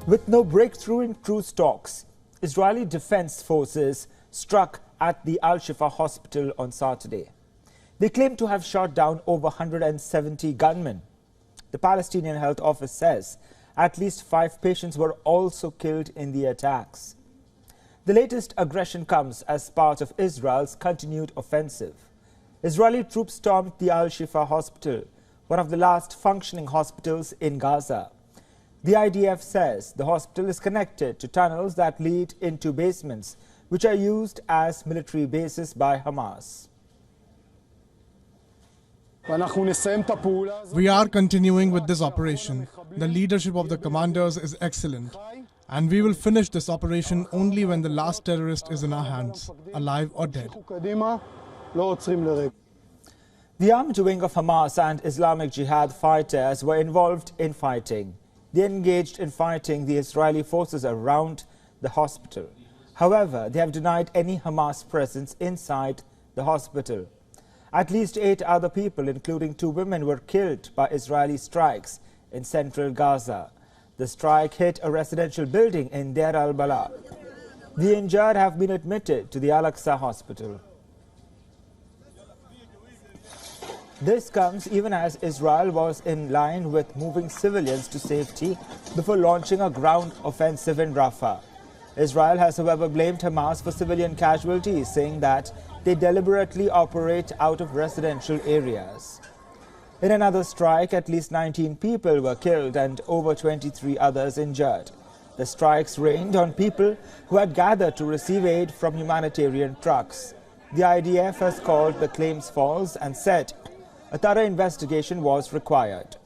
With no breakthrough in truce talks, Israeli Defense Forces struck at the Al-Shifa hospital on Saturday. They claim to have shot down over 170 gunmen. The Palestinian Health Office says at least 5 patients were also killed in the attacks. The latest aggression comes as part of Israel's continued offensive. Israeli troops stormed the Al-Shifa hospital, one of the last functioning hospitals in Gaza. The IDF says the hospital is connected to tunnels that lead into basements, which are used as military bases by Hamas. We are continuing with this operation. The leadership of the commanders is excellent. And we will finish this operation only when the last terrorist is in our hands, alive or dead. The armed wing of Hamas and Islamic Jihad fighters were involved in fighting. They engaged in fighting the Israeli forces around the hospital. However, they have denied any Hamas presence inside the hospital. At least 8 other people, including 2 women, were killed by Israeli strikes in central Gaza. The strike hit a residential building in Deir al-Bala. The injured have been admitted to the Al-Aqsa hospital. This comes even as Israel was in line with moving civilians to safety before launching a ground offensive in Rafah. Israel has, however, blamed Hamas for civilian casualties, saying that they deliberately operate out of residential areas. In another strike, at least 19 people were killed and over 23 others injured. The strikes rained on people who had gathered to receive aid from humanitarian trucks. The IDF has called the claims false and said a thorough investigation was required.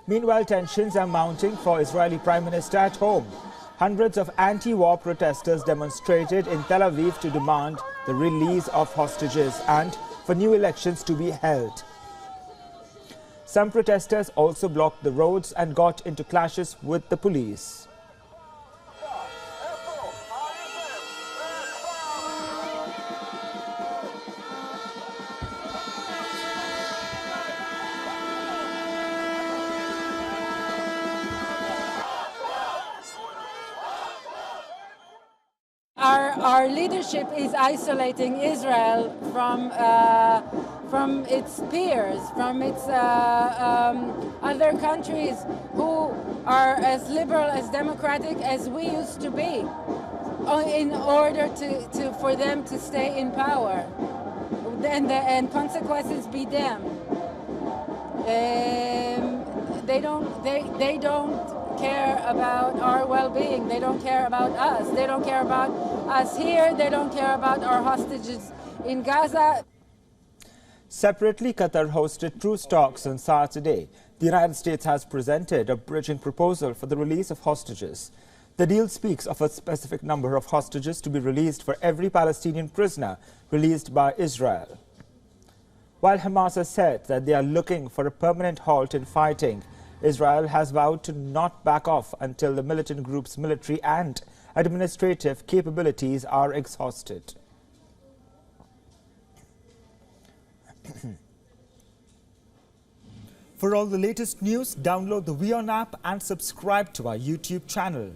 Meanwhile, tensions are mounting for Israeli Prime Minister at home. Hundreds of anti-war protesters demonstrated in Tel Aviv to demand the release of hostages and for new elections to be held. Some protesters also blocked the roads and got into clashes with the police. Our leadership is isolating Israel from its peers, from its other countries who are as liberal, as democratic as we used to be, in order for them to stay in power, and consequences be them. They don't care about our well-being. They don't care about us. They don't care about us here. They don't care about our hostages in Gaza. Separately, Qatar hosted truce talks on Saturday. The United States has presented a bridging proposal for the release of hostages. The deal speaks of a specific number of hostages to be released for every Palestinian prisoner released by Israel. While Hamas has said that they are looking for a permanent halt in fighting, Israel has vowed to not back off until the militant group's military and administrative capabilities are exhausted. For all the latest news, download the WION app and subscribe to our YouTube channel.